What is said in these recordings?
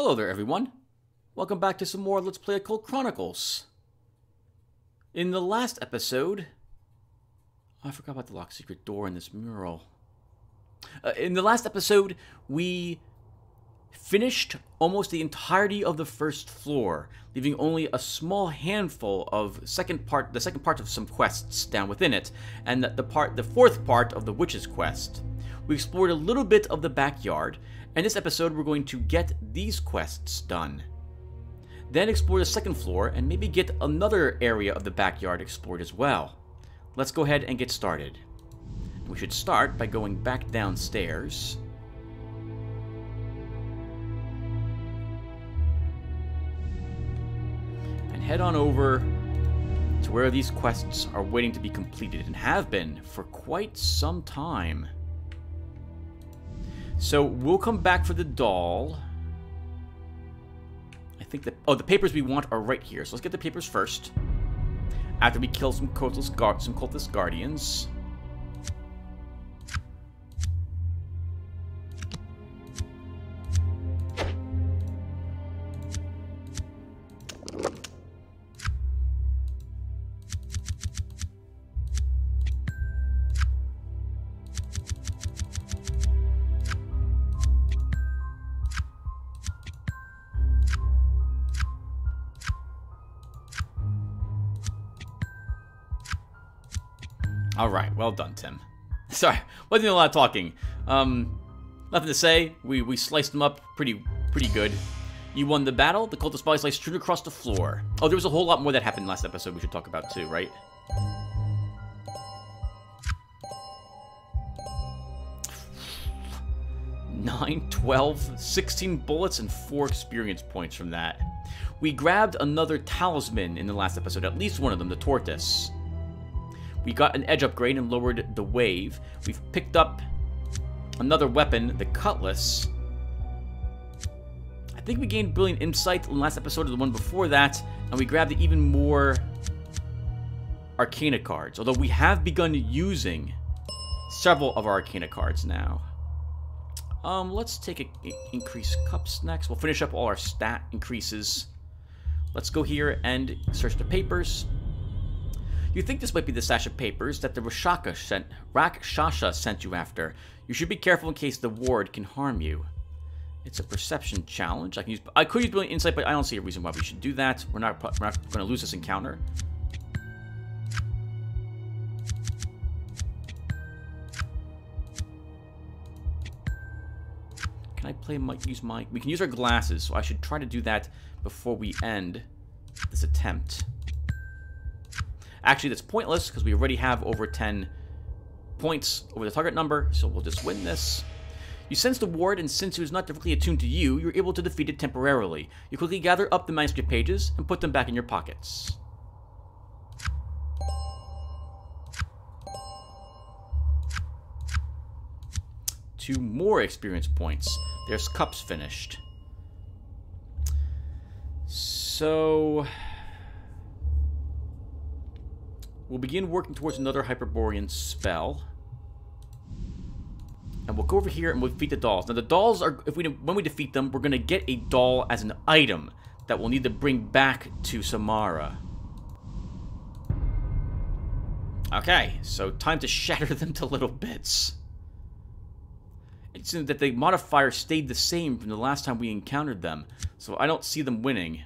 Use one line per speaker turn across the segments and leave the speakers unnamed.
Hello there, everyone. Welcome back to some more Let's Play Occult Chronicles. In the last episode... I forgot about the locked secret door in this mural. In the last episode, we finished almost the entirety of the first floor, leaving only a small handful of the second part of some quests down within it, and the fourth part of the witch's quest. We explored a little bit of the backyard, and this episode we're going to get these quests done. Then explore the second floor and maybe get another area of the backyard explored as well. Let's go ahead and get started. We should start by going back downstairs. And head on over to where these quests are waiting to be completed and have been for quite some time. So we'll come back for the doll. I think that... oh, the papers we want are right here. So let's get the papers first. After we kill some cultist guardians. Alright, well done, Tim. Sorry, wasn't doing a lot of talking. Nothing to say. We sliced them up pretty good. You won the battle. The cultist bodies lay strewn across the floor. Oh, there was a whole lot more that happened last episode we should talk about too, right? Nine, 12, 16 bullets and 4 experience points from that. We grabbed another talisman in the last episode, at least one of them, the tortoise. We got an edge upgrade and lowered the wave. We've picked up another weapon, the cutlass. I think we gained brilliant insight in the last episode of the one before that, and we grabbed even more arcana cards, although we have begun using several of our arcana cards now. Let's take an increased cups next. We'll finish up all our stat increases. Let's go here and search the papers. You think this might be the stash of papers that the Rakshasa sent you after. You should be careful in case the ward can harm you. It's a perception challenge. I could use brilliant insight, but I don't see a reason why we should do that. We're not going to lose this encounter. Can I we can use our glasses, so I should try to do that before we end this attempt. Actually, that's pointless, because we already have over 10 points over the target number, so we'll just win this. You sense the ward, and since it was not directly attuned to you, you're able to defeat it temporarily. You quickly gather up the manuscript pages and put them back in your pockets. Two more experience points. There's cups finished. So... we'll begin working towards another Hyperborean spell. And we'll go over here and we'll defeat the dolls. Now the dolls are, when we defeat them, we're going to get a doll as an item that we'll need to bring back to Samara. Okay, so time to shatter them to little bits. It seems that the modifier stayed the same from the last time we encountered them, so I don't see them winning.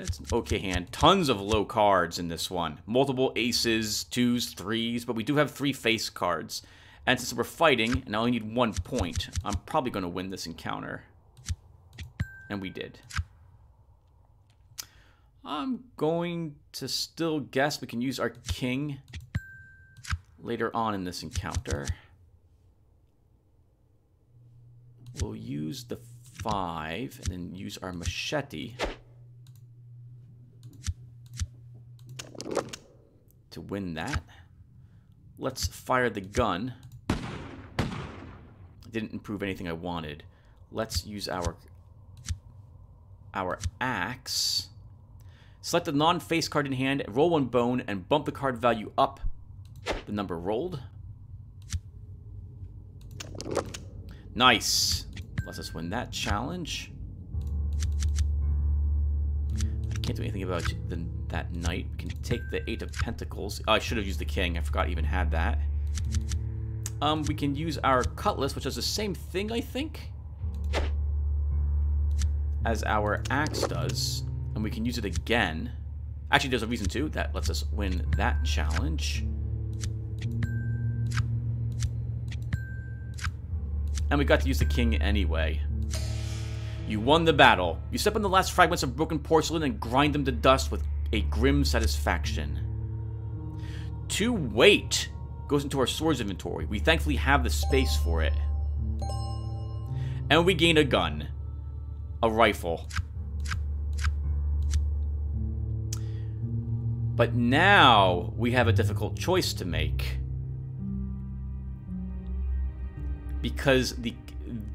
It's an okay hand. Tons of low cards in this one. Multiple aces, 2s, 3s, but we do have 3 face cards. And since we're fighting, and I only need 1 point, I'm probably going to win this encounter. And we did. I'm going to still guess we can use our king later on in this encounter. We'll use the 5 and then use our machete to win that. Let's fire the gun. It didn't improve anything I wanted. Let's use our axe. Select the non-face card in hand, roll 1 bone, and bump the card value up the number rolled. Nice. Lets us win that challenge. I can't do anything about that knight. We can take the 8 of Pentacles. Oh, I should have used the king. I forgot I even had that. We can use our cutlass, which does the same thing, I think, as our axe does. And we can use it again. Actually, there's a reason to. That lets us win that challenge. And we got to use the king anyway. You won the battle. You step on the last fragments of broken porcelain and grind them to dust with a grim satisfaction. 2 weight goes into our swords inventory. We thankfully have the space for it. And we gain a gun. A rifle. But now we have a difficult choice to make. Because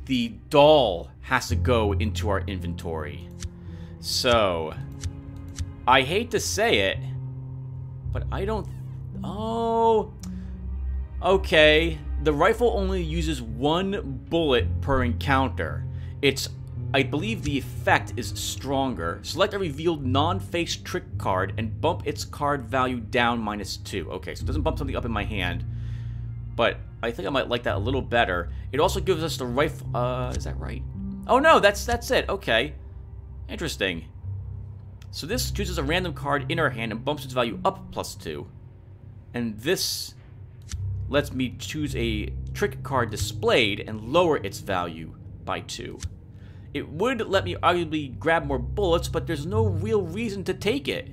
the doll has to go into our inventory. So, I hate to say it, but I don't... Oh... Okay, the rifle only uses 1 bullet per encounter. I believe the effect is stronger. Select a revealed non-face trick card and bump its card value down -2. Okay, so it doesn't bump something up in my hand. But I think I might like that a little better. It also gives us the rifle... is that right? Oh no, that's it. Okay. Interesting. So this chooses a random card in our hand and bumps its value up +2. And this lets me choose a trick card displayed and lower its value by 2. It would let me arguably grab more bullets, but there's no real reason to take it.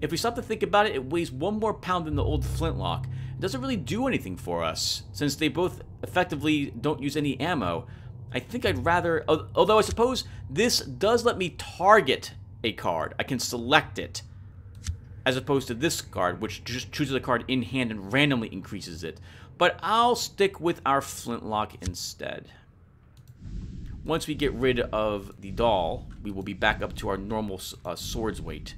If we stop to think about it, it weighs 1 more pound than the old flintlock. It doesn't really do anything for us, since they both effectively don't use any ammo. I think I'd rather... Although I suppose this does let me target a card. I can select it. As opposed to this card, which just chooses a card in hand and randomly increases it. But I'll stick with our flintlock instead. Once we get rid of the doll, we will be back up to our normal swords weight.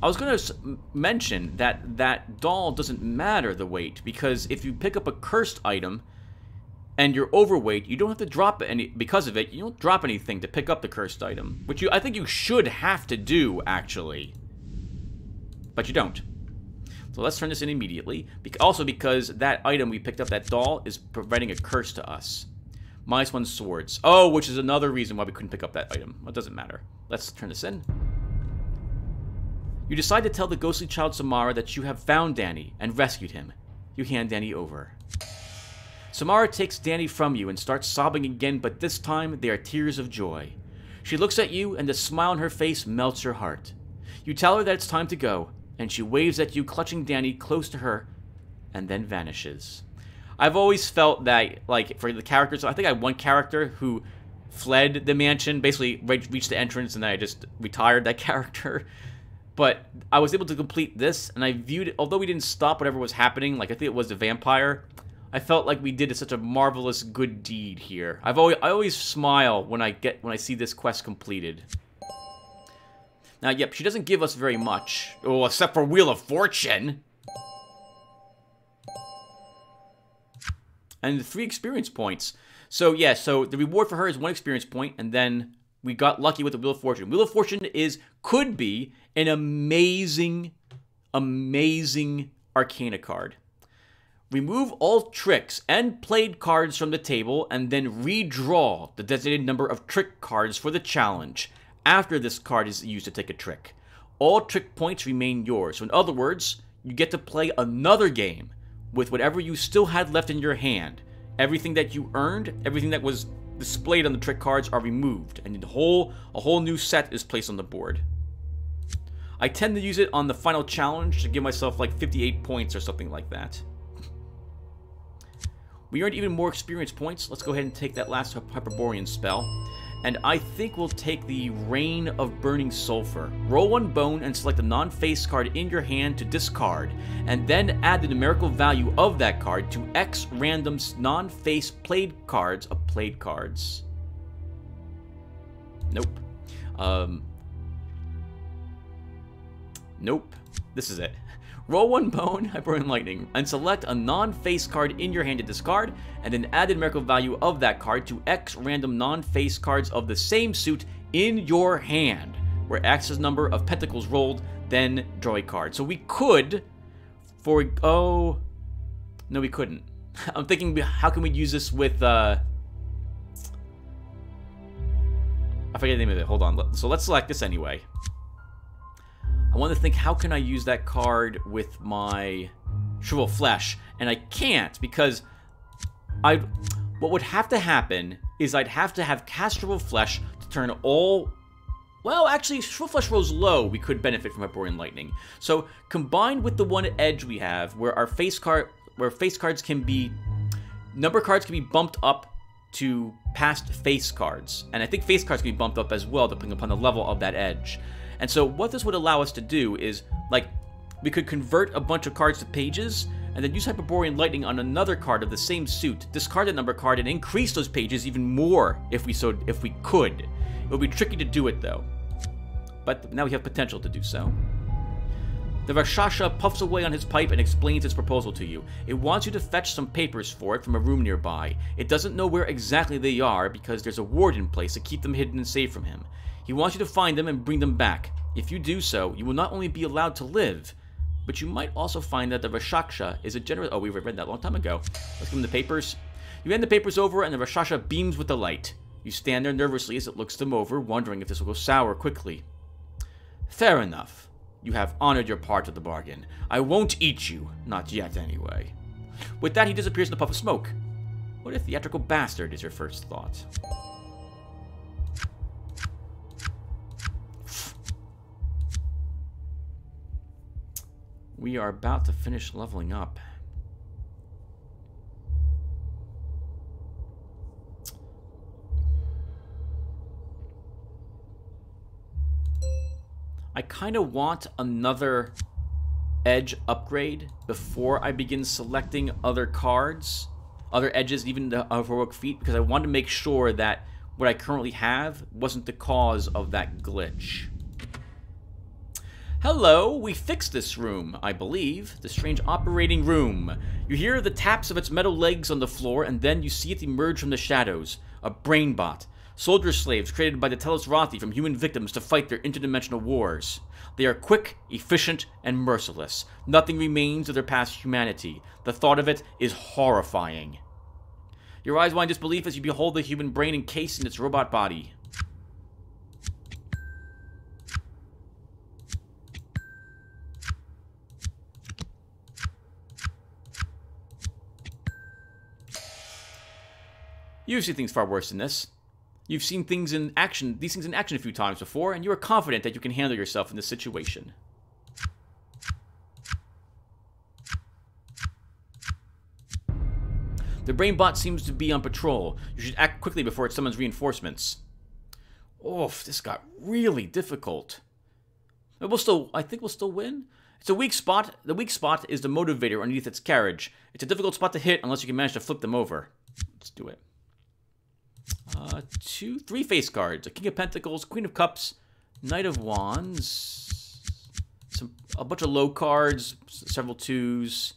I was going to mention that that doll doesn't matter the weight, because if you pick up a cursed item and you're overweight, you don't have to drop any, because of it, you don't drop anything to pick up the cursed item, which I think you should have to do, actually. But you don't. So let's turn this in immediately. Also because that item we picked up, that doll, is providing a curse to us. -1 swords. Oh, which is another reason why we couldn't pick up that item. Well, it doesn't matter. Let's turn this in. You decide to tell the ghostly child Samara that you have found Danny and rescued him. You hand Danny over. Samara takes Danny from you and starts sobbing again, but this time they are tears of joy. She looks at you and the smile on her face melts your heart. You tell her that it's time to go, and she waves at you, clutching Danny close to her, and then vanishes. I've always felt that, like, for the characters, I think I had one character who fled the mansion, basically reached the entrance, and then I just retired that character. But I was able to complete this, and I viewed it, although we didn't stop whatever was happening, like I think it was the vampire, I felt like we did such a marvelous good deed here. I always smile when I see this quest completed. Now, yep, she doesn't give us very much, oh, except for Wheel of Fortune. And 3 experience points. So, yeah, so the reward for her is 1 experience point, and then we got lucky with the Wheel of Fortune. Wheel of Fortune could be an amazing, amazing Arcana card. Remove all tricks and played cards from the table, and then redraw the designated number of trick cards for the challenge after this card is used to take a trick. All trick points remain yours. So in other words, you get to play another game with whatever you still had left in your hand. Everything that you earned, everything that was displayed on the trick cards are removed, and a whole new set is placed on the board. I tend to use it on the final challenge to give myself like 58 points or something like that. We earned even more experience points. Let's go ahead and take that last Hyperborean spell. And I think we'll take the Rain of Burning Sulfur. Roll 1 bone and select a non-face card in your hand to discard, and then add the numerical value of that card to X random non-face played cards of played cards. Nope. Nope. This is it. Roll 1 bone, Hyperborean Lightning, and select a non-face card in your hand to discard, and then add the numerical value of that card to X random non-face cards of the same suit in your hand, where X is the number of pentacles rolled, then draw a card. So we could, oh, no we couldn't. I'm thinking, how can we use this with, I forget the name of it, hold on. So let's select this anyway. I want to think, how can I use that card with my Shrivel Flesh? And I can't, because what would have to happen is I'd have to have cast Shrivel Flesh to turn all... Well, actually, Shrivel Flesh rolls low, we could benefit from Hyperborean Lightning. So, combined with the one edge we have, where our face cards can be... Number cards can be bumped up to past face cards. And I think face cards can be bumped up as well, depending upon the level of that edge. And so what this would allow us to do is, like, we could convert a bunch of cards to pages, and then use Hyperborean Lightning on another card of the same suit, discard that number card, and increase those pages even more if we could. It would be tricky to do it, though. But now we have potential to do so. The Rakshasa puffs away on his pipe and explains its proposal to you. It wants you to fetch some papers for it from a room nearby. It doesn't know where exactly they are because there's a ward in place to keep them hidden and safe from him. He wants you to find them and bring them back. If you do so, you will not only be allowed to live, but you might also find that the Rakshasa is a generous... Oh, we read that a long time ago. Let's give him the papers. You hand the papers over, and the Rakshasa beams with delight. You stand there nervously as it looks them over, wondering if this will go sour quickly. Fair enough. You have honored your part of the bargain. I won't eat you. Not yet, anyway. With that, he disappears in a puff of smoke. What a theatrical bastard is your first thought. We are about to finish leveling up. I kind of want another edge upgrade before I begin selecting other cards, other edges, even the heroic feat, because I want to make sure that what I currently have wasn't the cause of that glitch. Hello, we fixed this room, I believe. The strange operating room. You hear the taps of its metal legs on the floor, and then you see it emerge from the shadows. A brain bot. Soldier slaves created by the Telos Rothi from human victims to fight their interdimensional wars. They are quick, efficient, and merciless. Nothing remains of their past humanity. The thought of it is horrifying. Your eyes wide in disbelief as you behold the human brain encased in its robot body. You've seen things far worse than this. You've seen things in action, these things in action a few times before, and you are confident that you can handle yourself in this situation. The brain bot seems to be on patrol. You should act quickly before it summons reinforcements. Oof, this got really difficult. I think we'll still win. It's a weak spot. The weak spot is the motivator underneath its carriage. It's a difficult spot to hit unless you can manage to flip them over. Let's do it. 3 face cards. A King of Pentacles, Queen of Cups, Knight of Wands, a bunch of low cards, several 2s.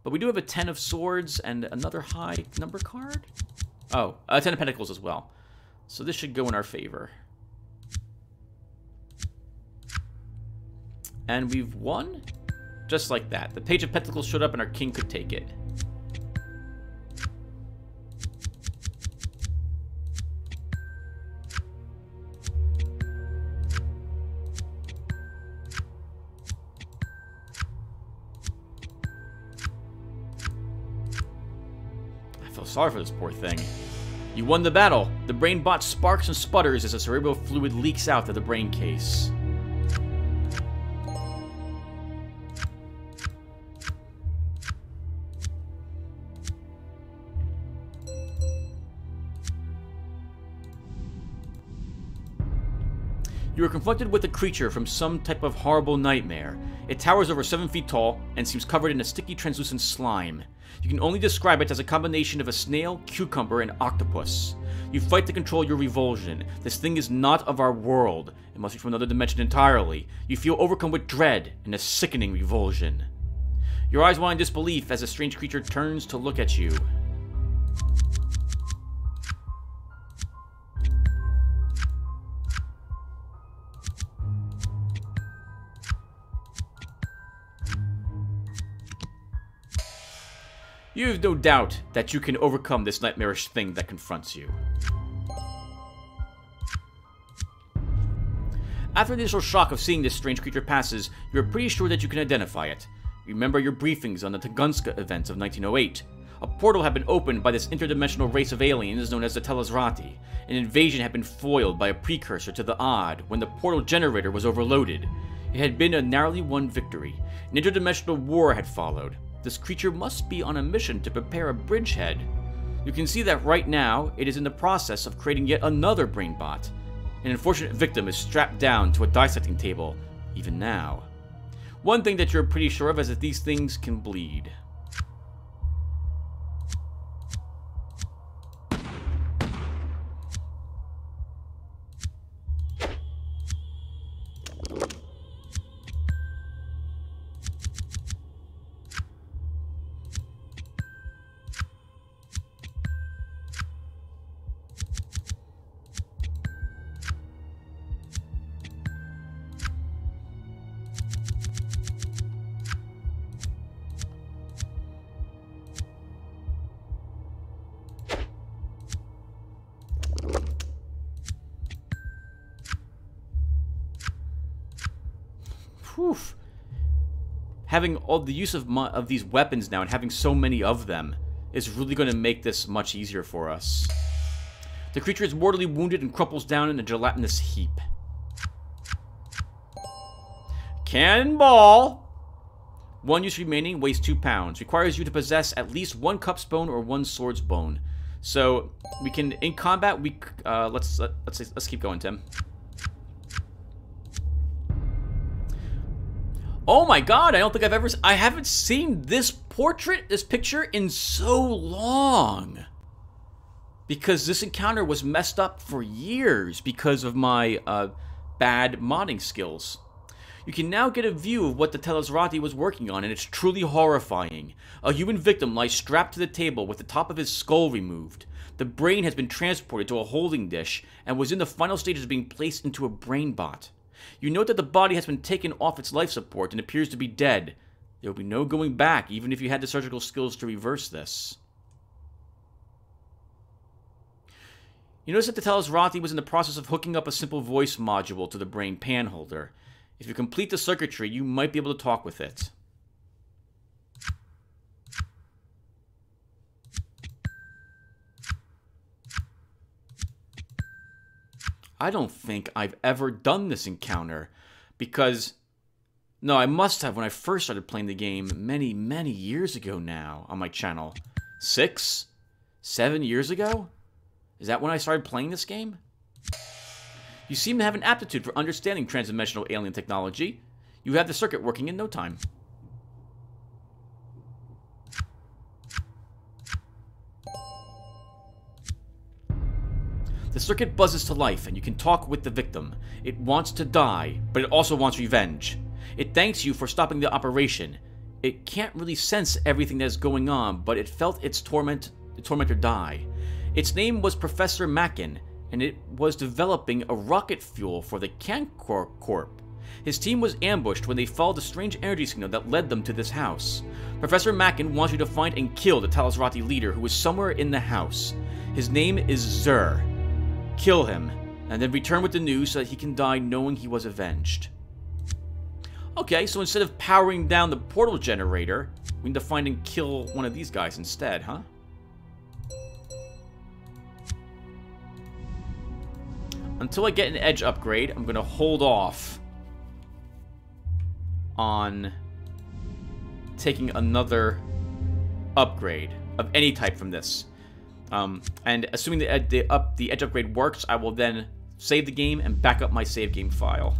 But we do have a 10 of Swords and another high number card. Oh, 10 of Pentacles as well. So this should go in our favor. And we've won? Just like that. The Page of Pentacles showed up and our king could take it. Sorry for this poor thing. You won the battle. The brain bot sparks and sputters as the cerebral fluid leaks out of the brain case. You are confronted with a creature from some type of horrible nightmare. It towers over 7 feet tall and seems covered in a sticky, translucent slime. You can only describe it as a combination of a snail, cucumber, and octopus. You fight to control your revulsion. This thing is not of our world. It must be from another dimension entirely. You feel overcome with dread and a sickening revulsion. Your eyes wide in disbelief as the strange creature turns to look at you. You have no doubt that you can overcome this nightmarish thing that confronts you. After the initial shock of seeing this strange creature passes, you are pretty sure that you can identify it. Remember your briefings on the Tunguska events of 1908. A portal had been opened by this interdimensional race of aliens known as the Telesrati. An invasion had been foiled by a precursor to the Odd when the portal generator was overloaded. It had been a narrowly won victory. An interdimensional war had followed. This creature must be on a mission to prepare a bridgehead. You can see that right now, it is in the process of creating yet another brain bot. An unfortunate victim is strapped down to a dissecting table, even now. One thing that you're pretty sure of is that these things can bleed. Oof. Having all the use of these weapons now and having so many of them is really going to make this much easier for us. The creature is mortally wounded and crumples down in a gelatinous heap. Cannonball! 1 use remaining, weighs 2 pounds. Requires you to possess at least 1 cup's bone or 1 sword's bone. So we can, in combat, let's keep going, Tim. Oh my god, I don't think I haven't seen this picture in so long. Because this encounter was messed up for years because of my bad modding skills. You can now get a view of what the Telesrati was working on, and it's truly horrifying. A human victim lies strapped to the table with the top of his skull removed. The brain has been transported to a holding dish and was in the final stages of being placed into a brain bot. You note that the body has been taken off its life support and appears to be dead. There will be no going back, even if you had the surgical skills to reverse this. You notice that the Telesrati was in the process of hooking up a simple voice module to the brain panholder. If you complete the circuitry, you might be able to talk with it. I don't think I've ever done this encounter, because... No, I must have when I first started playing the game many, many years ago now on my channel. 6? 7 years ago? Is that when I started playing this game? You seem to have an aptitude for understanding transdimensional alien technology. You have the circuit working in no time. The circuit buzzes to life, and you can talk with the victim. It wants to die, but it also wants revenge. It thanks you for stopping the operation. It can't really sense everything that is going on, but it felt its tormentor die. Its name was Professor Mackin, and it was developing a rocket fuel for the Cancor Corp. His team was ambushed when they followed the strange energy signal that led them to this house. Professor Mackin wants you to find and kill the Telesrati leader who is somewhere in the house. His name is Zur. Kill him, and then return with the news so that he can die knowing he was avenged. Okay, so instead of powering down the portal generator, we need to find and kill one of these guys instead, huh? Until I get an edge upgrade, I'm going to hold off on taking another upgrade of any type from this. And assuming the edge upgrade works, I will then save the game and back up my save game file.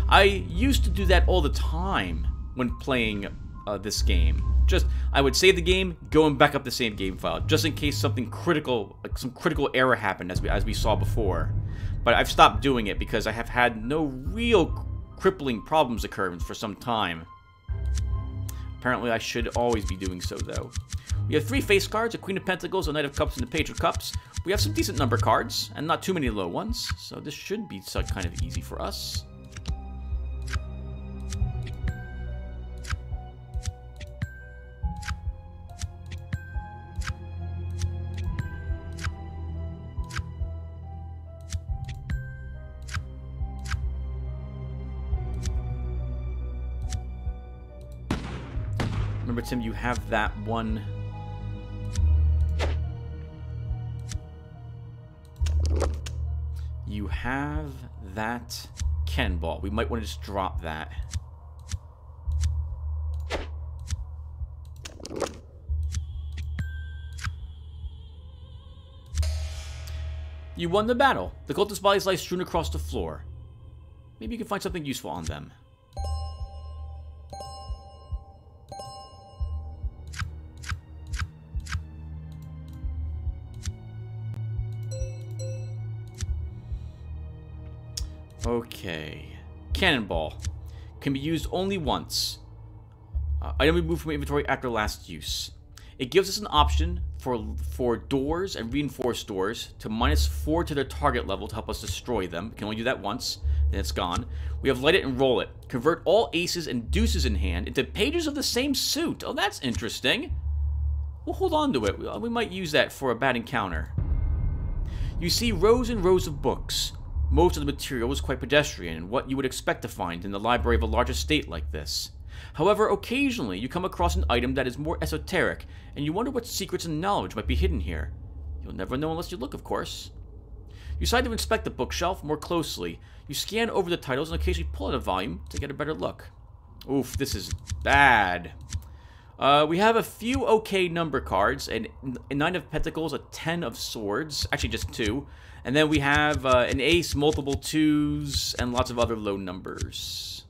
I used to do that all the time when playing this game. I would save the game, go and back up the same game file, just in case something critical, like some critical error happened, as we saw before. But I've stopped doing it because I have had no real crippling problems occurring for some time. Apparently I should always be doing so, though. We have 3 face cards, a Queen of Pentacles, a Knight of Cups, and a Page of Cups. We have some decent number cards, and not too many low ones, so this should be kind of easy for us. Remember, Tim, you have that one. You have that cannonball. We might want to just drop that. You won the battle. The cultist bodies lie strewn across the floor. Maybe you can find something useful on them. Okay. Cannonball. Can be used only once. Item removed from inventory after last use. It gives us an option for doors and reinforced doors to -4 to their target level to help us destroy them. We can only do that once, then it's gone. We have light it and roll it. Convert all aces and deuces in hand into pages of the same suit. Oh, that's interesting. We'll hold on to it. We might use that for a bad encounter. You see rows and rows of books. Most of the material is quite pedestrian and what you would expect to find in the library of a large estate like this. However, occasionally you come across an item that is more esoteric, and you wonder what secrets and knowledge might be hidden here. You'll never know unless you look, of course. You decide to inspect the bookshelf more closely. You scan over the titles and occasionally pull out a volume to get a better look. Oof, this is bad. We have a few okay number cards, a 9 of Pentacles, a 10 of Swords, actually just 2. And then we have an ace, multiple 2s, and lots of other low numbers.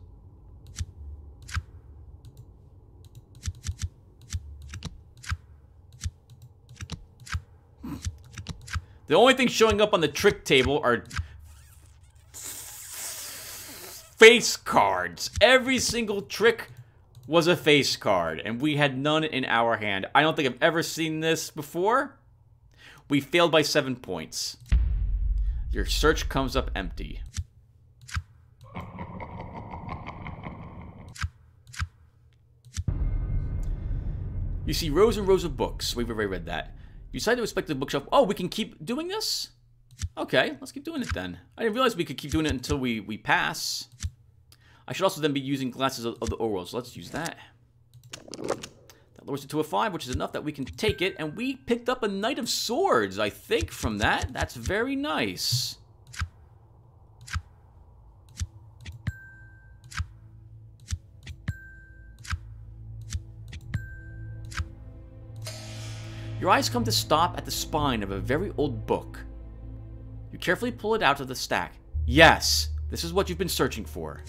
The only thing showing up on the trick table are face cards. Every single trick was a face card, and we had none in our hand. I don't think I've ever seen this before. We failed by 7 points. Your search comes up empty. You see rows and rows of books. We've already read that. You decide to inspect the bookshelf. Oh, we can keep doing this? Okay, let's keep doing it then. I didn't realize we could keep doing it until we pass. I should also then be using glasses of the overworld, so let's use that. That lowers it to a 5, which is enough that we can take it, and we picked up a Knight of Swords, I think, from that. That's very nice. Your eyes come to stop at the spine of a very old book. You carefully pull it out of the stack. Yes, this is what you've been searching for.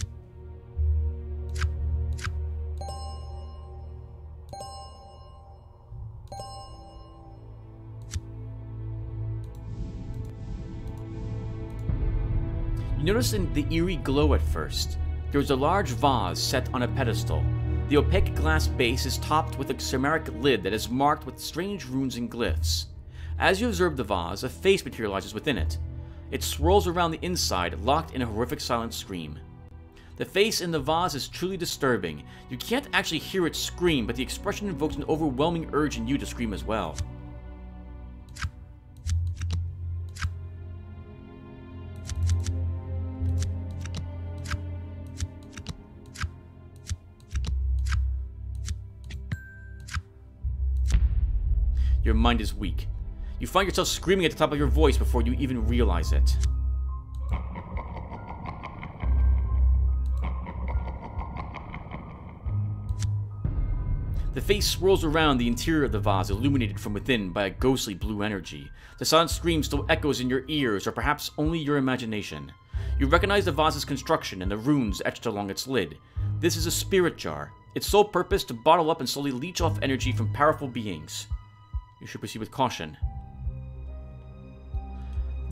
You notice the eerie glow at first. There is a large vase set on a pedestal. The opaque glass base is topped with a chimeric lid that is marked with strange runes and glyphs. As you observe the vase, a face materializes within it. It swirls around the inside, locked in a horrific silent scream. The face in the vase is truly disturbing. You can't actually hear it scream, but the expression invokes an overwhelming urge in you to scream as well. Your mind is weak. You find yourself screaming at the top of your voice before you even realize it. The face swirls around the interior of the vase, illuminated from within by a ghostly blue energy. The silent scream still echoes in your ears, or perhaps only your imagination. You recognize the vase's construction and the runes etched along its lid. This is a spirit jar, its sole purpose to bottle up and slowly leech off energy from powerful beings. You should proceed with caution.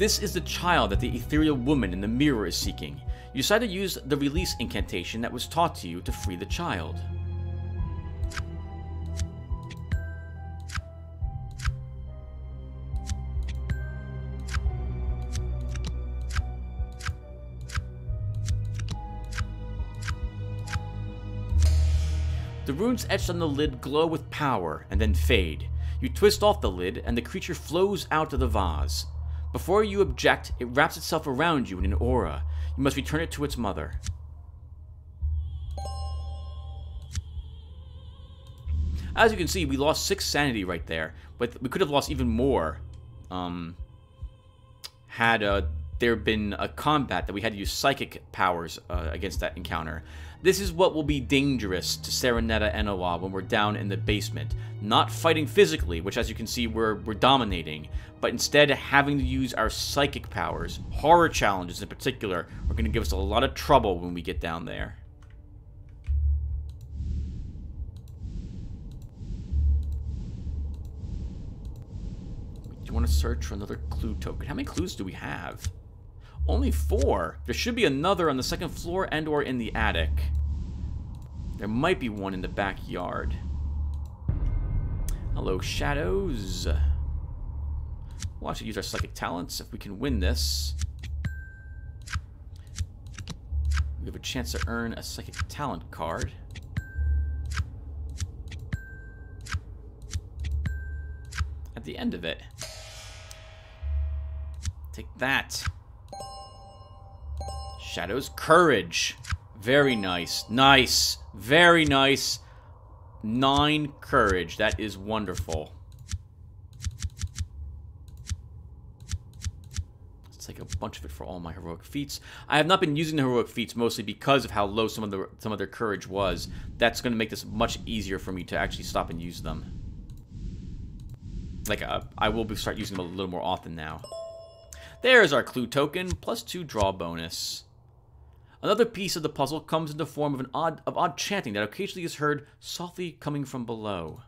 This is the child that the ethereal woman in the mirror is seeking. You decide to use the release incantation that was taught to you to free the child. The runes etched on the lid glow with power and then fade. You twist off the lid and the creature flows out of the vase. Before you object, it wraps itself around you in an aura. You must return it to its mother. As you can see, we lost 6 sanity right there, but we could have lost even more had there been a combat that we had to use psychic powers against that encounter. This is what will be dangerous to Serenetta and Awa when we're down in the basement. Not fighting physically, which as you can see we're dominating, but instead having to use our psychic powers. Horror challenges in particular are going to give us a lot of trouble when we get down there. Do you want to search for another clue token? How many clues do we have? Only 4. There should be another on the 2nd floor and or in the attic. There might be one in the backyard. Hello, shadows. We'll actually use our psychic talents if we can win this. We have a chance to earn a psychic talent card. At the end of it. Take that. Shadow's courage. Very nice. Nice. Very nice. 9 courage. That is wonderful. Let's take a bunch of it for all my heroic feats. I have not been using the heroic feats mostly because of how low some of their courage was. That's going to make this much easier for me to actually stop and use them. Like, I will start using them a little more often now. There's our clue token, +2 draw bonus. Another piece of the puzzle comes in the form of odd chanting that occasionally is heard softly coming from below.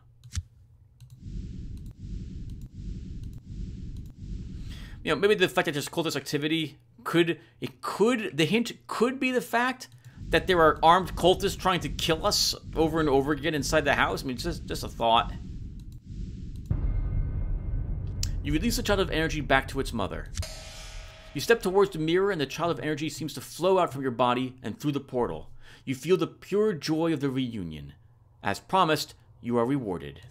You know, maybe the fact that there's cultist activity the hint could be the fact that there are armed cultists trying to kill us over and over again inside the house. I mean, just a thought. You release the child of energy back to its mother. You step towards the mirror and the child of energy seems to flow out from your body and through the portal. You feel the pure joy of the reunion. As promised, you are rewarded.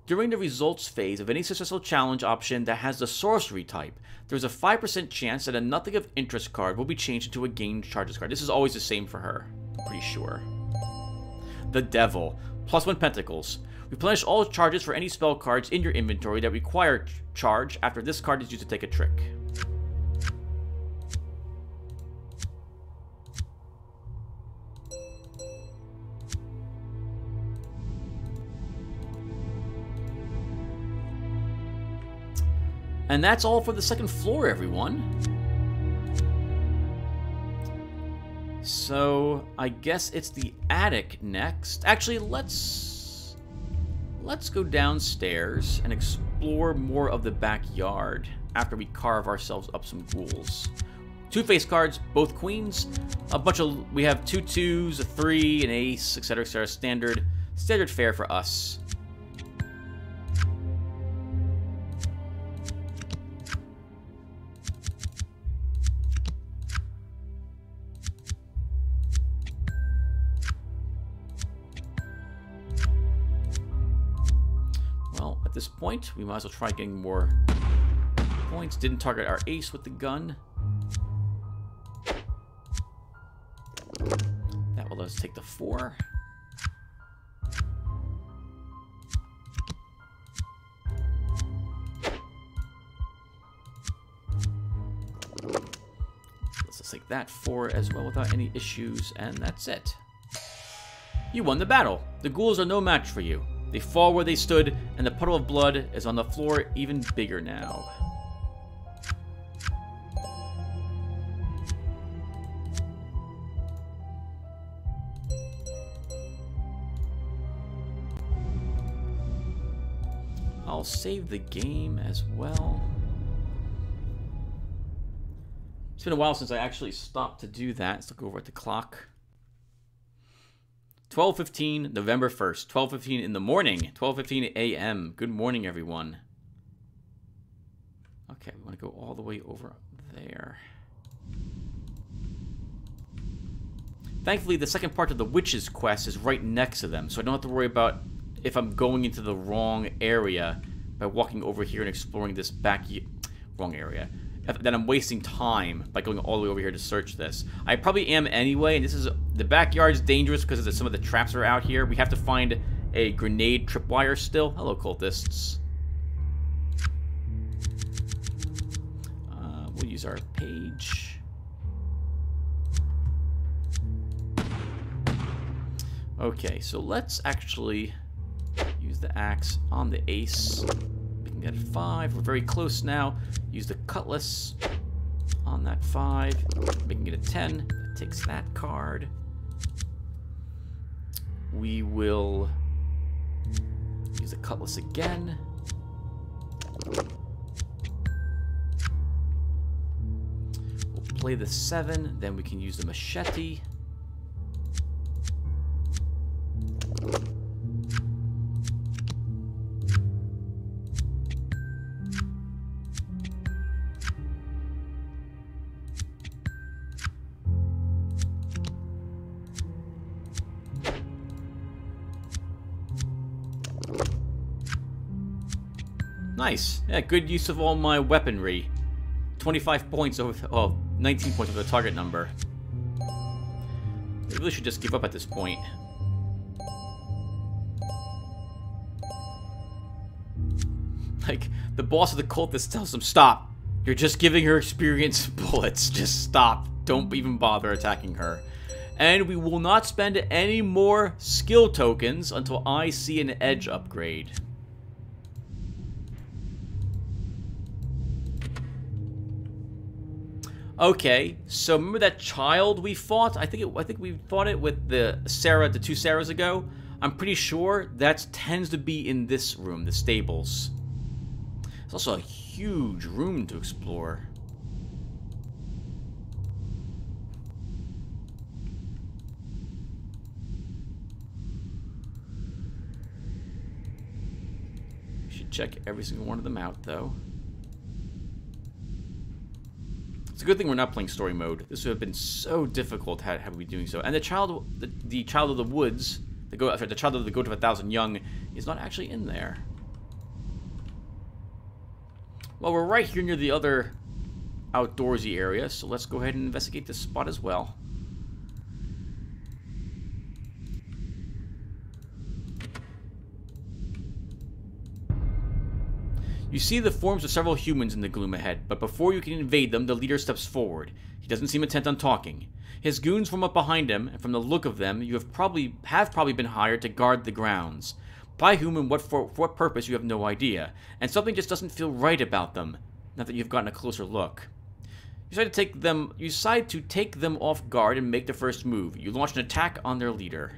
During the results phase of any successful challenge option that has the sorcery type, there's a 5% chance that a nothing of interest card will be changed into a gain charges card. This is always the same for her, I'm pretty sure. The Devil, +1 Pentacles. Replenish all charges for any spell cards in your inventory that require charge after this card is used to take a trick. And that's all for the 2nd floor, everyone. So, I guess it's the attic next. Actually, let's go downstairs and explore more of the backyard after we carve ourselves up some ghouls. 2 face cards, both queens. We have 2 2s, a 3, an ace, etc., etc. Standard fare for us. At this point, we might as well try getting more points. Didn't target our ace with the gun. That will let us take the 4. Let's take that 4 as well without any issues, and that's it. You won the battle. The ghouls are no match for you. They fall where they stood, and the puddle of blood is on the floor even bigger now. I'll save the game as well. been a while since I actually stopped to do that. Let's look over at the clock. 12:15, November 1st. 12:15 in the morning. 12:15 a.m. Good morning, everyone. Okay, we want to go all the way over there. Thankfully, the second part of the witch's quest is right next to them, so I don't have to worry about if I'm going into the wrong area by walking over here and exploring this wrong area. That I'm wasting time by going all the way over here to search this. I probably am anyway, and the backyard's dangerous because some of the traps are out here. We have to find a grenade tripwire still. Hello, cultists. We'll use our page. Okay, so let's actually use the axe on the ace. We can get 5. We're very close now. Use the cutlass on that 5. We can get a 10. That takes that card. We will use the cutlass again. We'll play the 7. Then we can use the machete. Nice. Yeah, good use of all my weaponry. 25 points over... Oh, 19 points over the target number. I really should just give up at this point. Like, the boss of the cultist tells them, stop. You're just giving her experience bullets. Just stop. Don't even bother attacking her. And we will not spend any more skill tokens until I see an edge upgrade. Okay, so remember that child we fought? I think we fought it with the 2 Sarahs ago. I'm pretty sure that tends to be in this room, the stables. It's also a huge room to explore. We should check every single one of them out, though. It's a good thing we're not playing story mode. This would have been so difficult had we doing so. And the child of the woods, the child of the goat of 1,000 young, is not actually in there. Well, we're right here near the other outdoorsy area, so let's go ahead and investigate this spot as well. You see the forms of several humans in the gloom ahead, but before you can invade them, the leader steps forward. He doesn't seem intent on talking. His goons form up behind him, and from the look of them, you have probably been hired to guard the grounds. By whom and for what purpose, you have no idea, and something just doesn't feel right about them, now that you've gotten a closer look. You decide to take them off guard and make the first move. You launch an attack on their leader.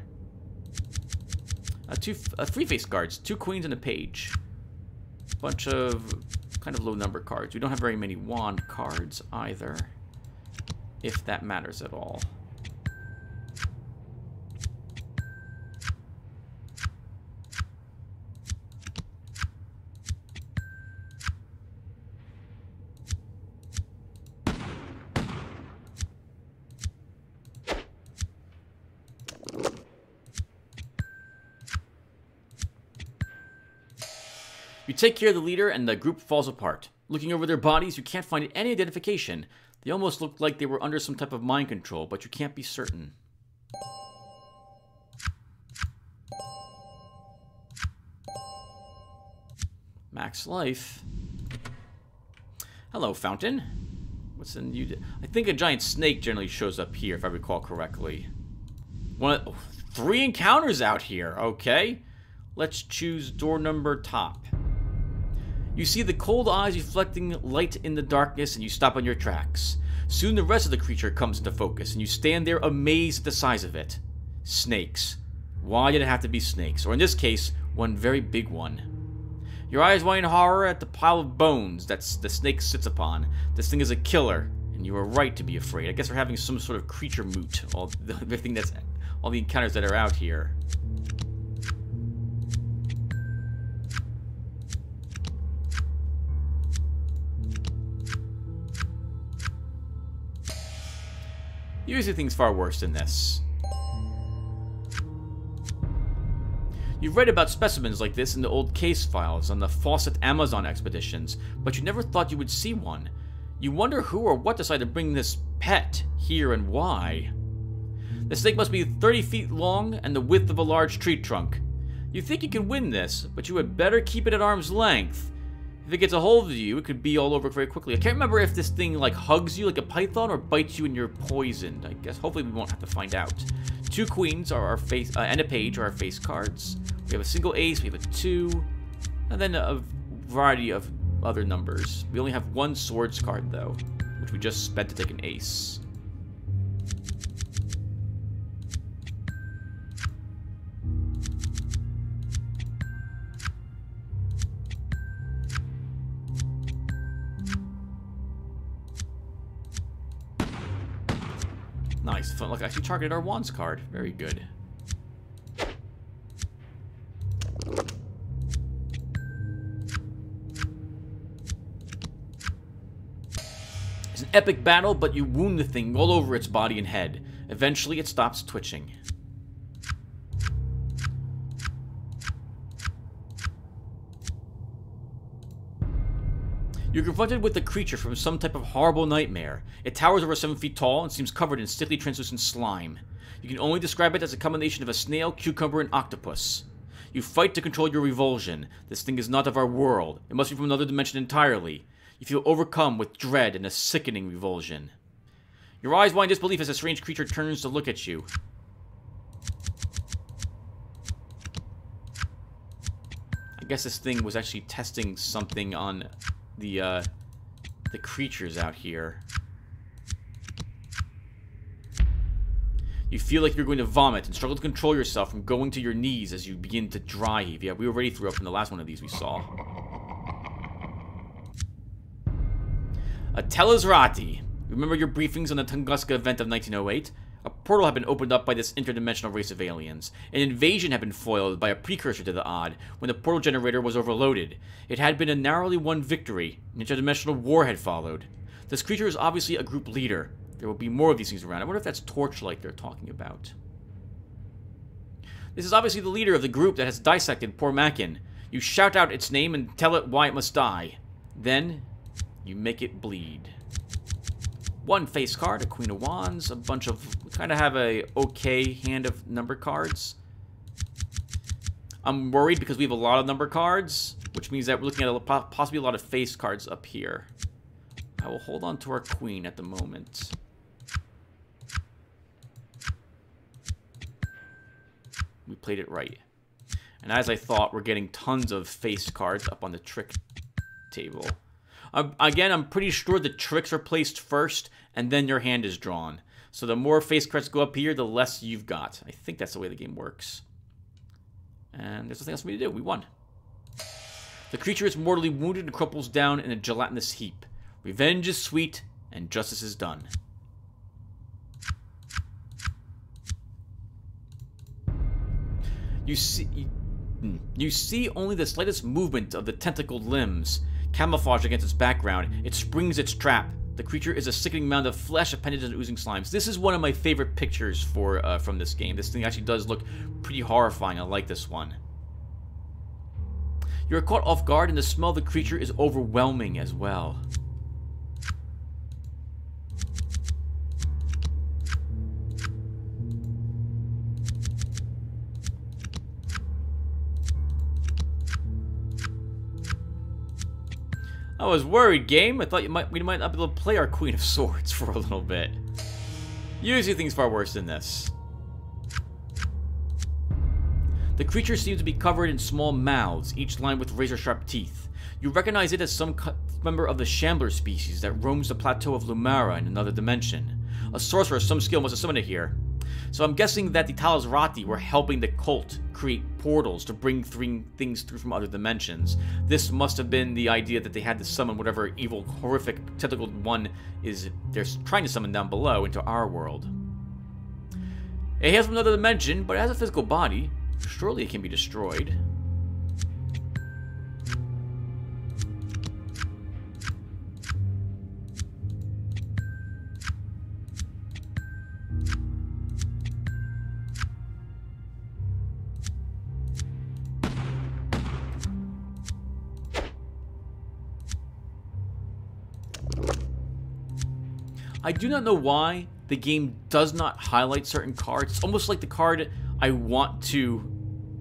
3 face guards, 2 queens and a page. Bunch of kind of low number cards. We don't have very many wand cards either, if that matters at all. You take care of the leader, and the group falls apart. Looking over their bodies, you can't find any identification. They almost look like they were under some type of mind control, but you can't be certain. Max life. Hello, Fountain. What's in you? I think a giant snake generally shows up here, if I recall correctly. 3 encounters out here. Okay. Let's choose door number top. You see the cold eyes reflecting light in the darkness, and you stop on your tracks. Soon the rest of the creature comes into focus, and you stand there amazed at the size of it. Snakes. Why did it have to be snakes? Or in this case, one very big one. Your eyes wide in horror at the pile of bones that the snake sits upon. This thing is a killer, And you are right to be afraid. I guess we're having some sort of creature moot. All the encounters that are out here. Usually things far worse than this. You've read about specimens like this in the old case files on the Fawcett Amazon expeditions, but you never thought you would see one. You wonder who or what decided to bring this pet here and why. The snake must be 30 feet long and the width of a large tree trunk. You think you can win this, but you had better keep it at arm's length. If it gets a hold of you, it could be all over very quickly. I can't remember if this thing like hugs you like a python or bites you and you're poisoned. I guess hopefully we won't have to find out. 2 queens are our face, and a page are our face cards. We have a single ace, we have a 2, and then a variety of other numbers. We only have 1 swords card though, which we just spent to take an ace. Nice. Fun. Look, I actually targeted our wands card. Very good. It's an epic battle, but you wound the thing all over its body and head. Eventually, it stops twitching. You're confronted with the creature from some type of horrible nightmare. It towers over 7 feet tall and seems covered in sticky translucent slime. You can only describe it as a combination of a snail, cucumber, and octopus. You fight to control your revulsion. This thing is not of our world. It must be from another dimension entirely. You feel overcome with dread and a sickening revulsion. Your eyes wide in disbelief as a strange creature turns to look at you. I guess this thing was actually testing something on the creatures out here. You feel like you're going to vomit and struggle to control yourself from going to your knees as you begin to dry heave. Yeah, we already threw up in the last one of these we saw. A Telesrati. Remember your briefings on the Tunguska event of 1908? A portal had been opened up by this interdimensional race of aliens. An invasion had been foiled by a precursor to the odd when the portal generator was overloaded. It had been a narrowly won victory. An interdimensional war had followed. This creature is obviously a group leader. There will be more of these things around. I wonder if that's Torchlight they're talking about. This is obviously the leader of the group that has dissected poor Mackin. You shout out its name and tell it why it must die. Then, you make it bleed. 1 face card, a Queen of Wands, a bunch of... We kind of have a okay hand of number cards. I'm worried because we have a lot of number cards, which means that we're looking at possibly a lot of face cards up here. I will hold on to our Queen at the moment. We played it right. And as I thought, we're getting tons of face cards up on the trick table. Again, I'm pretty sure the tricks are placed first, and then your hand is drawn. So the more face cards go up here, the less you've got. I think that's the way the game works. And there's nothing else for me to do. We won. The creature is mortally wounded and crumples down in a gelatinous heap. Revenge is sweet, and justice is done. You see only the slightest movement of the tentacled limbs. Camouflage against its background, it springs its trap. The creature is a sickening mound of flesh, appendages, and oozing slimes. This is one of my favorite pictures from this game. This thing actually does look pretty horrifying. I like this one. You're caught off guard, and the smell of the creature is overwhelming as well. I was worried, game. I thought we might not be able to play our Queen of Swords for a little bit. Usually things far worse than this. The creature seems to be covered in small mouths, each lined with razor-sharp teeth. You recognize it as some member of the Shambler species that roams the plateau of Lumara in another dimension. A sorcerer of some skill must have summoned it here. So I'm guessing that the Telesrati were helping the cult create portals to bring things through from other dimensions. This must have been the idea that they had to summon whatever evil, horrific, tentacled one is they're trying to summon down below into our world. It hails from another dimension, but it has a physical body. Surely it can be destroyed. I do not know why the game does not highlight certain cards. It's almost like the card I want to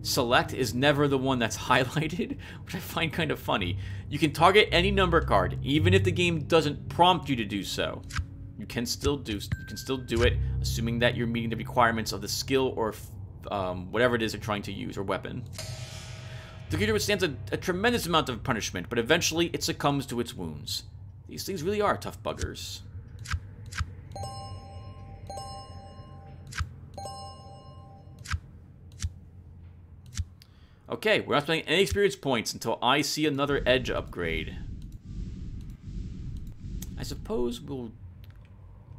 select is never the one that's highlighted, which I find kind of funny. You can target any number card, even if the game doesn't prompt you to do so. You can still do it, assuming that you're meeting the requirements of the skill or whatever it is you're trying to use, or weapon. The creature withstands a tremendous amount of punishment, but eventually it succumbs to its wounds. These things really are tough buggers. Okay, we're not spending any experience points until I see another edge upgrade. I suppose we'll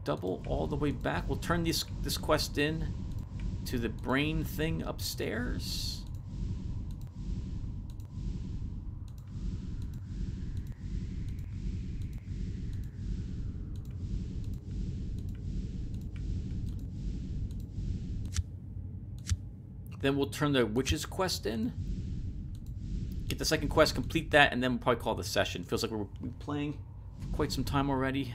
double all the way back. We'll turn this quest in to the brain thing upstairs. Then we'll turn the witch's quest in. Get the second quest, complete that, and then we'll probably call the session. Feels like we're playing for quite some time already.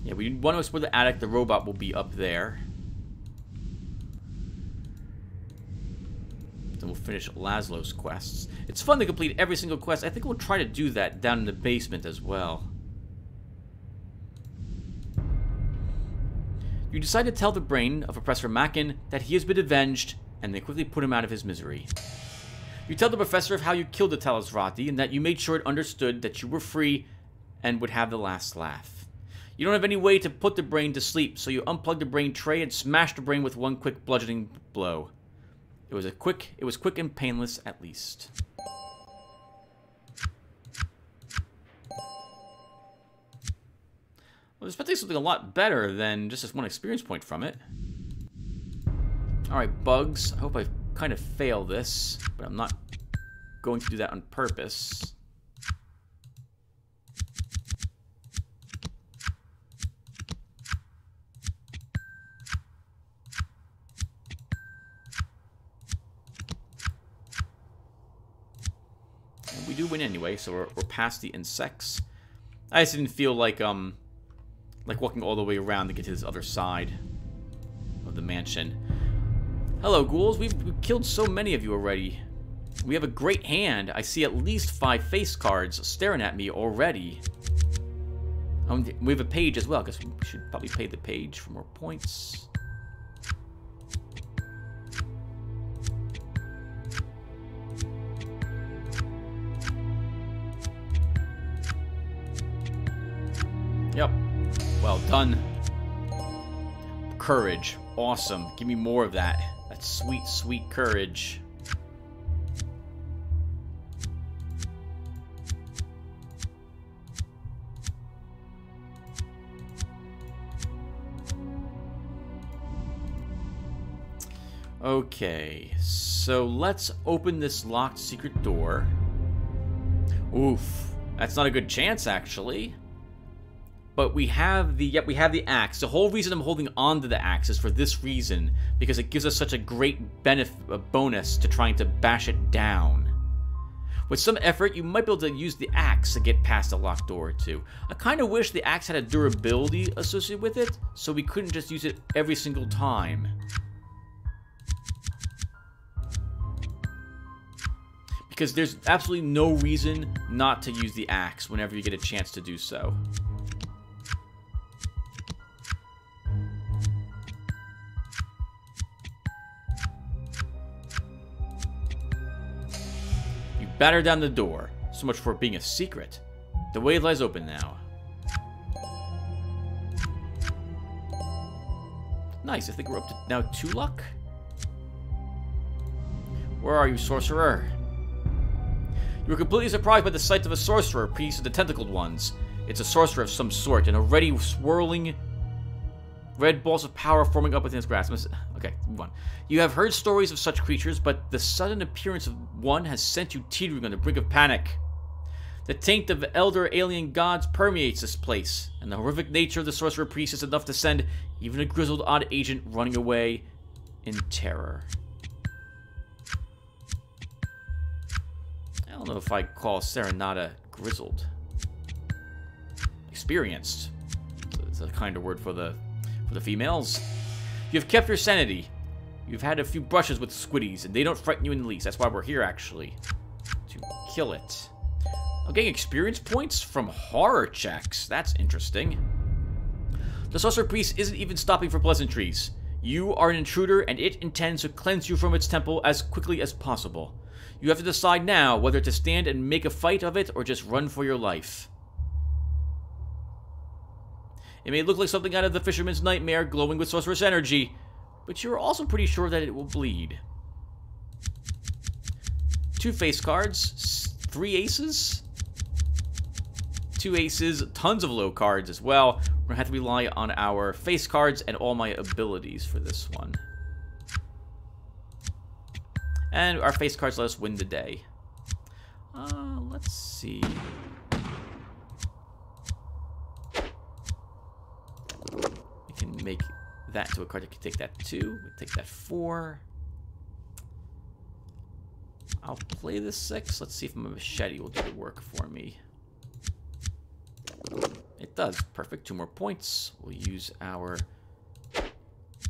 Yeah, we want to explore the attic. The robot will be up there. Then we'll finish Laszlo's quests. It's fun to complete every single quest. I think we'll try to do that down in the basement as well. You decide to tell the brain of Professor Mackin that he has been avenged, and they quickly put him out of his misery. You tell the professor of how you killed the Talisrati, and that you made sure it understood that you were free and would have the last laugh. You don't have any way to put the brain to sleep, so you unplug the brain tray and smash the brain with one quick bludgeoning blow. It was quick and painless at least. Well, there's probably something a lot better than just this one experience point from it. Alright, bugs. I hope I kind of fail this, but I'm not going to do that on purpose. And we do win anyway, so we're past the insects. I just didn't feel like walking all the way around to get to this other side of the mansion. Hello, ghouls. We've killed so many of you already. We have a great hand. I see at least 5 face cards staring at me already. We have a page as well. I guess we should probably pay the page for more points. Yep. Well done. Courage. Awesome. Give me more of that. That sweet, sweet courage. Okay. So let's open this locked secret door. Oof. That's not a good chance, actually. But we have the axe. The whole reason I'm holding on to the axe is for this reason, because it gives us such a great bonus to trying to bash it down. With some effort, you might be able to use the axe to get past a locked door or two. I kind of wish the axe had a durability associated with it, so we couldn't just use it every single time. Because there's absolutely no reason not to use the axe whenever you get a chance to do so. Batter down the door. So much for it being a secret. The way lies open now. Nice, I think we're up to now 2 luck. Where are you, sorcerer? You were completely surprised by the sight of a sorcerer, priest of the tentacled ones. It's a sorcerer of some sort, and already swirling red balls of power forming up within his grasp. Okay, move on. You have heard stories of such creatures, but the sudden appearance of one has sent you teetering on the brink of panic. The taint of elder alien gods permeates this place, and the horrific nature of the sorcerer priest is enough to send even a grizzled odd agent running away in terror. I don't know if I'd call Serenata grizzled. Experienced. It's a kinder word for the females. You have kept your sanity. You've had a few brushes with squiddies, and they don't frighten you in the least. That's why we're here, actually. To kill it. I'm getting experience points from horror checks. That's interesting. The sorcerer priest isn't even stopping for pleasantries. You are an intruder, and it intends to cleanse you from its temple as quickly as possible. You have to decide now whether to stand and make a fight of it or just run for your life. It may look like something out of the fisherman's nightmare, glowing with sorcerous energy, but you're also pretty sure that it will bleed. 2 face cards, 3 aces, 2 aces, tons of low cards as well. We're gonna have to rely on our face cards and all my abilities for this one. And our face cards let us win the day. Let's see. We can make that into a card that can take that 2. We take that 4. I'll play this 6. Let's see if my machete will do the work for me. It does. Perfect. 2 more points. We'll use our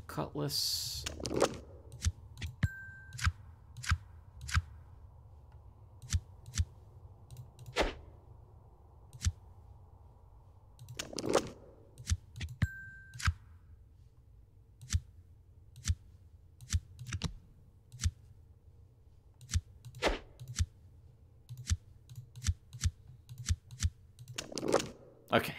cutlass. Okay.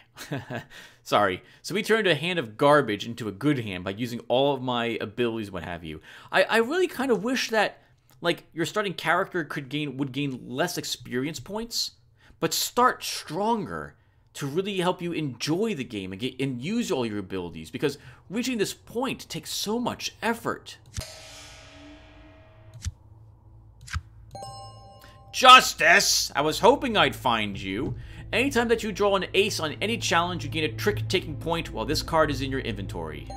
Sorry. So we turned a hand of garbage into a good hand by using all of my abilities, what have you. I really kind of wish that, like, your starting character would gain less experience points, but start stronger to really help you enjoy the game and use all your abilities, because reaching this point takes so much effort. Justice! I was hoping I'd find you. Anytime that you draw an ace on any challenge, you gain a trick-taking point while this card is in your inventory.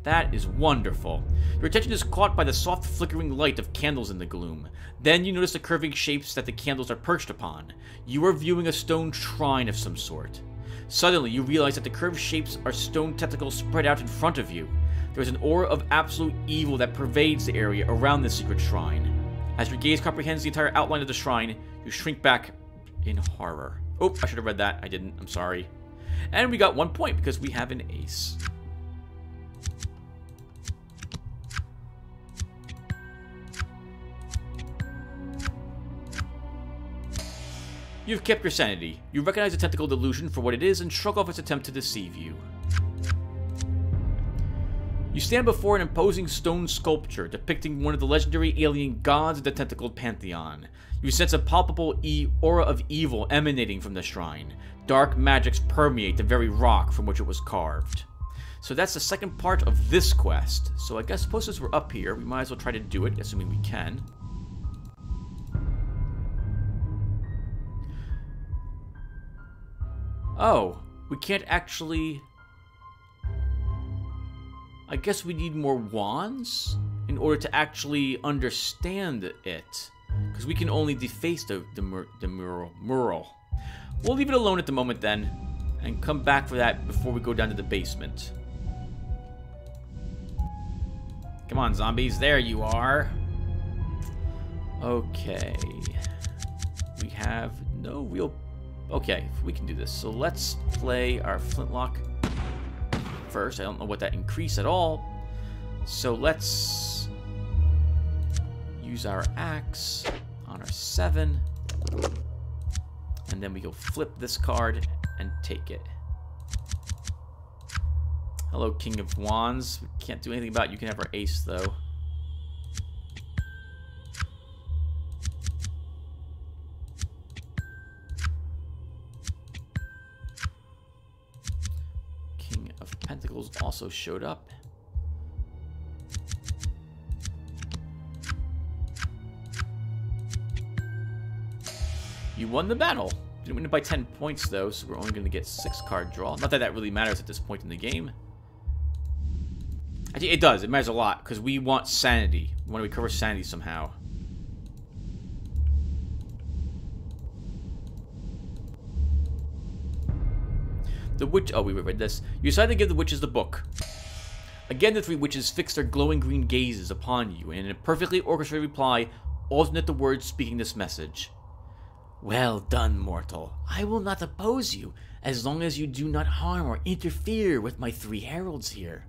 That is wonderful. Your attention is caught by the soft flickering light of candles in the gloom. Then you notice the curving shapes that the candles are perched upon. You are viewing a stone shrine of some sort. Suddenly, you realize that the curved shapes are stone tentacles spread out in front of you. There is an aura of absolute evil that pervades the area around the secret shrine. As your gaze comprehends the entire outline of the shrine, you shrink back in horror. Oh, I should have read that. I didn't. I'm sorry. And we got 1 point because we have an ace. You've kept your sanity. You recognize the tentacle delusion for what it is and shrug off its attempt to deceive you. You stand before an imposing stone sculpture depicting one of the legendary alien gods of the tentacled pantheon. You sense a palpable aura of evil emanating from the shrine. Dark magics permeate the very rock from which it was carved. So that's the second part of this quest. So I guess suppose since we're up here, we might as well try to do it, assuming we can. Oh, we can't actually... I guess we need more wands in order to actually understand it. Because we can only deface the mural. We'll leave it alone at the moment then, and come back for that before we go down to the basement. Come on, zombies. There you are. Okay. We have no real... Okay, we can do this. So let's play our flintlock first. I don't know what that increase at all. So let's use our axe on our 7. And then we go flip this card and take it. Hello, King of Wands. We can't do anything about it. You can have our ace, though. King of Pentacles also showed up. You won the battle. Didn't win it by 10 points, though, so we're only going to get 6-card draw. Not that that really matters at this point in the game. Actually, it does. It matters a lot, because we want sanity. We want to recover sanity somehow. The witch... Oh, we read this. You decide to give the witches the book. Again, the 3 witches fix their glowing green gazes upon you, and in a perfectly orchestrated reply, alternate the words speaking this message. Well done, mortal. I will not oppose you, as long as you do not harm or interfere with my 3 heralds here.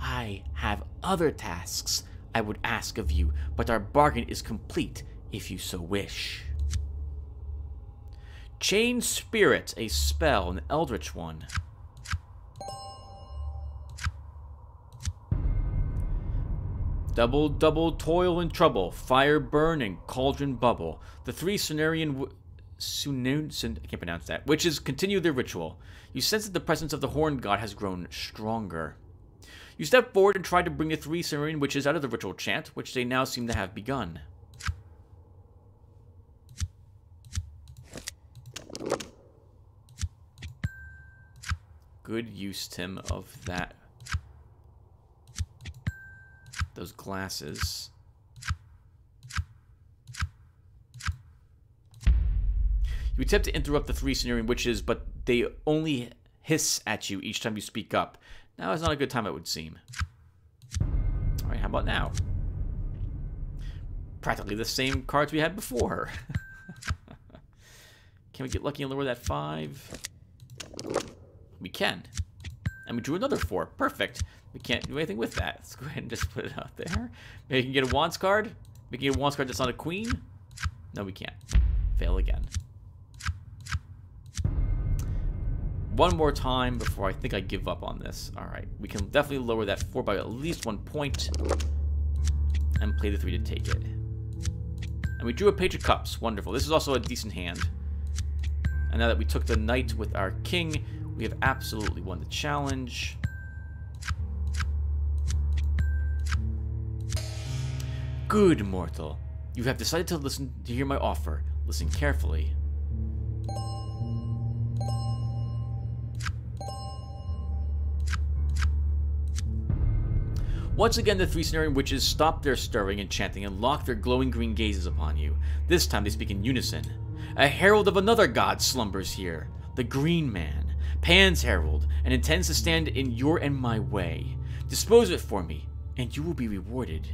I have other tasks I would ask of you, but our bargain is complete if you so wish. Chain Spirit, a spell, an eldritch one. Double toil and trouble, fire burn and cauldron bubble. The 3 Cenarian I can't pronounce that. Witches continue their ritual. You sense that the presence of the Horned God has grown stronger. You step forward and try to bring the 3 Cenarian witches out of the ritual chant, which they now seem to have begun. Good use, Tim, of that. Those glasses. You attempt to interrupt the 3 Cenarian witches, but they only hiss at you each time you speak up. Now is not a good time, it would seem. Alright, how about now? Practically the same cards we had before. Can we get lucky and lower that 5? We can. And we drew another 4. Perfect. We can't do anything with that. Let's go ahead and just put it out there. Maybe we can get a Wands card. We can get a Wands card that's not a Queen. No, we can't. Fail again. One more time before I think I give up on this. Alright. We can definitely lower that 4 by at least 1 point. And play the 3 to take it. And we drew a Page of Cups. Wonderful. This is also a decent hand. And now that we took the Knight with our King, we have absolutely won the challenge. Good, mortal. You have decided to hear my offer. Listen carefully. Once again, the 3 Cenarian witches stop their stirring and chanting and lock their glowing green gazes upon you. This time they speak in unison. A herald of another god slumbers here, the Green Man, Pan's herald, and intends to stand in your and my way. Dispose of it for me, and you will be rewarded.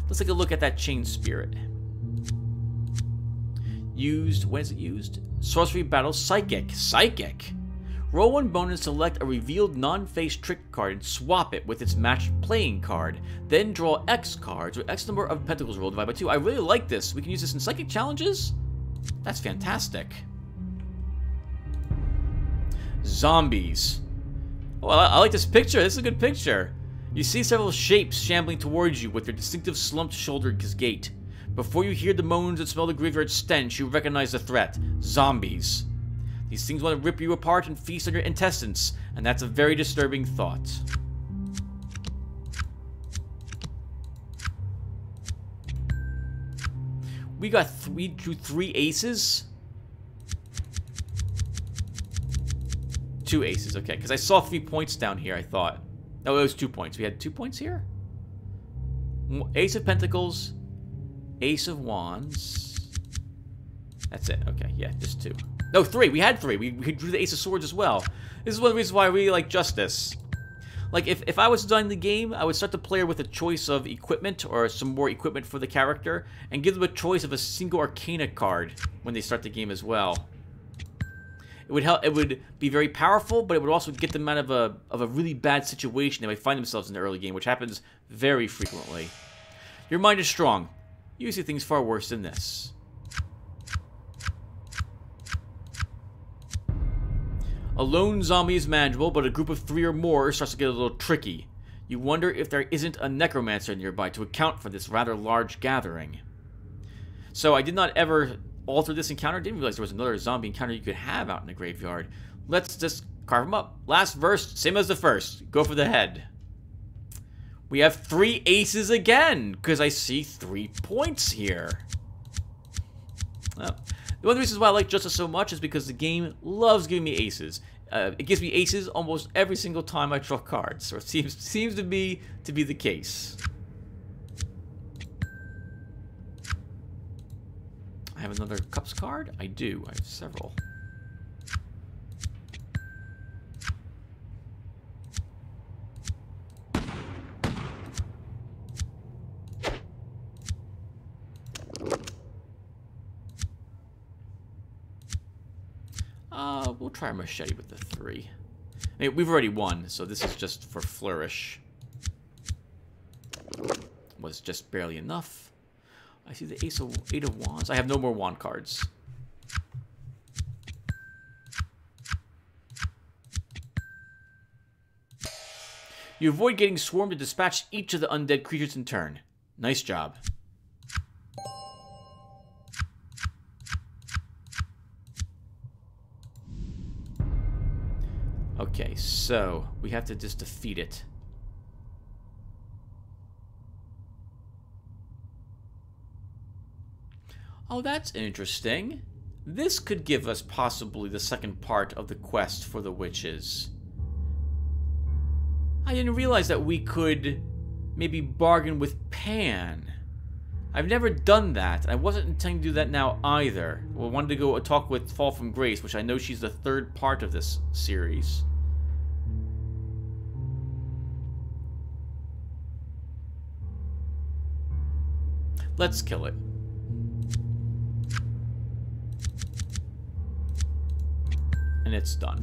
Let's take a look at that Chain Spirit. Used, when is it used? Sorcery Battle Psychic. Psychic! Roll 1 bonus, select a revealed non-face trick card and swap it with its matched playing card. Then draw X cards, or X number of pentacles rolled divided by 2. I really like this. We can use this in Psychic Challenges? That's fantastic. Zombies. Well, I like this picture. This is a good picture. You see several shapes shambling towards you with their distinctive slumped shoulders gait. Before you hear the moans and smell the graveyard stench, you recognize the threat. Zombies. These things want to rip you apart and feast on your intestines, and that's a very disturbing thought. We drew 3 aces? 2 aces, okay, because I saw 3 points down here, I thought. No, it was 2 points. We had 2 points here? Ace of Pentacles, Ace of Wands. That's it, okay, yeah, just 2. No, 3. We had 3. We drew the Ace of Swords as well. This is one of the reasons why I really like Justice. Like, if I was designing the game, I would start the player with a choice of equipment or some more equipment for the character, and give them a choice of a single Arcana card when they start the game as well. It would help. It would be very powerful, but it would also get them out of a really bad situation they might find themselves in the early game, which happens very frequently. Your mind is strong. You see things far worse than this. A lone zombie is manageable, but a group of 3 or more starts to get a little tricky. You wonder if there isn't a necromancer nearby to account for this rather large gathering. So I did not ever alter this encounter. Didn't realize there was another zombie encounter you could have out in the graveyard. Let's just carve them up. Last verse, same as the first. Go for the head. We have 3 aces again, because I see 3 points here. Well, one of the reasons why I like Justice so much is because the game loves giving me aces. It gives me aces almost every single time I draw cards, or it seems to be the case. I have another Cups card? I do. I have several. We'll try a machete with the 3. I mean, we've already won, so this is just for flourish. Was just barely enough. I see the 8 of wands. I have no more wand cards. You avoid getting swarmed and dispatch each of the undead creatures in turn. Nice job. Okay, so we have to just defeat it. Oh, that's interesting. This could give us possibly the second part of the quest for the witches. I didn't realize that we could maybe bargain with Pan. I've never done that, and I wasn't intending to do that now either. I wanted to go talk with Fall from Grace, which I know she's the 3rd part of this series. Let's kill it. And it's done.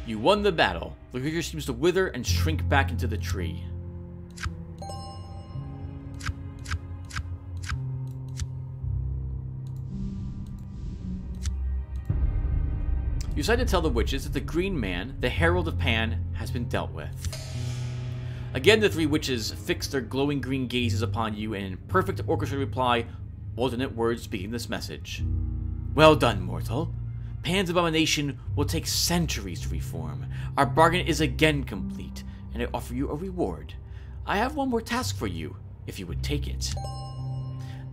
You won the battle. The creature seems to wither and shrink back into the tree. You decide to tell the witches that the Green Man, the Herald of Pan, has been dealt with. Again, the 3 witches fix their glowing green gazes upon you and in perfect orchestrated reply, alternate words speaking this message. Well done, mortal. Pan's abomination will take centuries to reform. Our bargain is again complete, and I offer you a reward. I have one more task for you, if you would take it.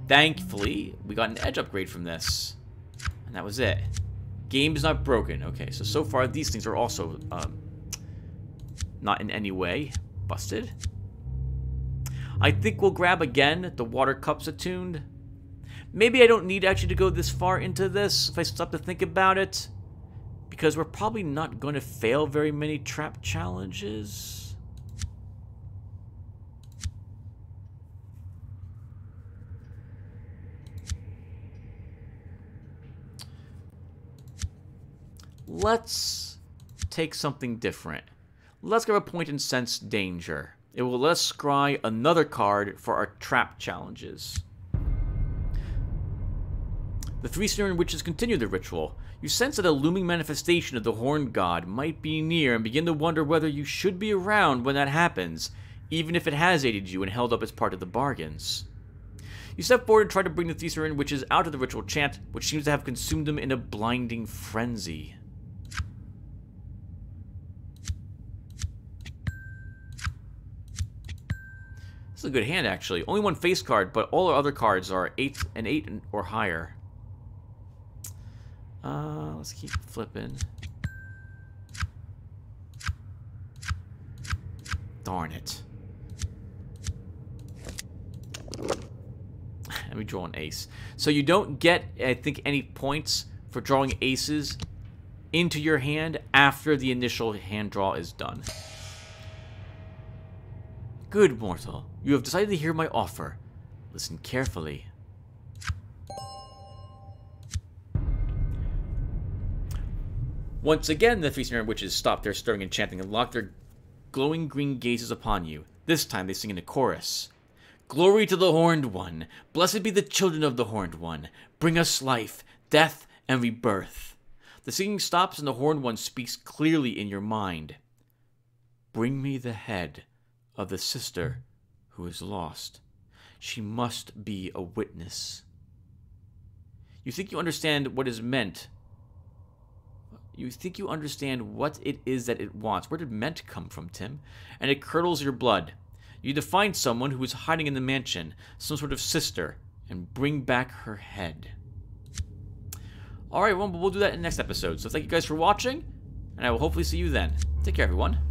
Thankfully, we got an edge upgrade from this. And that was it. Game is not broken. Okay, so far these things are also not in any way busted. I think we'll grab again the water cups attuned. Maybe I don't need actually to go this far into this if I stop to think about it, because we're probably not going to fail very many trap challenges. Let's take something different. Let's grab a point and sense danger. It will let us scry another card for our trap challenges. The 3 Syrian witches continue the ritual. You sense that a looming manifestation of the Horned God might be near and begin to wonder whether you should be around when that happens, even if it has aided you and held up as part of the bargains. You step forward and try to bring the 3 Syrian witches out of the ritual chant, which seems to have consumed them in a blinding frenzy. This is a good hand, actually. Only 1 face card, but all our other cards are 8 or higher. Let's keep flipping. Darn it. Let me draw an ace. So you don't get, I think, any points for drawing aces into your hand after the initial hand draw is done. Good, mortal. You have decided to hear my offer. Listen carefully. Once again, the Feasting witches stop their stirring and chanting and lock their glowing green gazes upon you. This time they sing in a chorus. Glory to the Horned One. Blessed be the children of the Horned One. Bring us life, death, and rebirth. The singing stops and the Horned One speaks clearly in your mind. Bring me the head of the sister who is lost. She must be a witness. You think you understand what is meant. You think you understand what it is that it wants. Where did meant come from, Tim? And it curdles your blood. You need to find someone who is hiding in the mansion, some sort of sister, and bring back her head. Alright, well, we'll do that in the next episode. So thank you guys for watching, and I will hopefully see you then. Take care, everyone.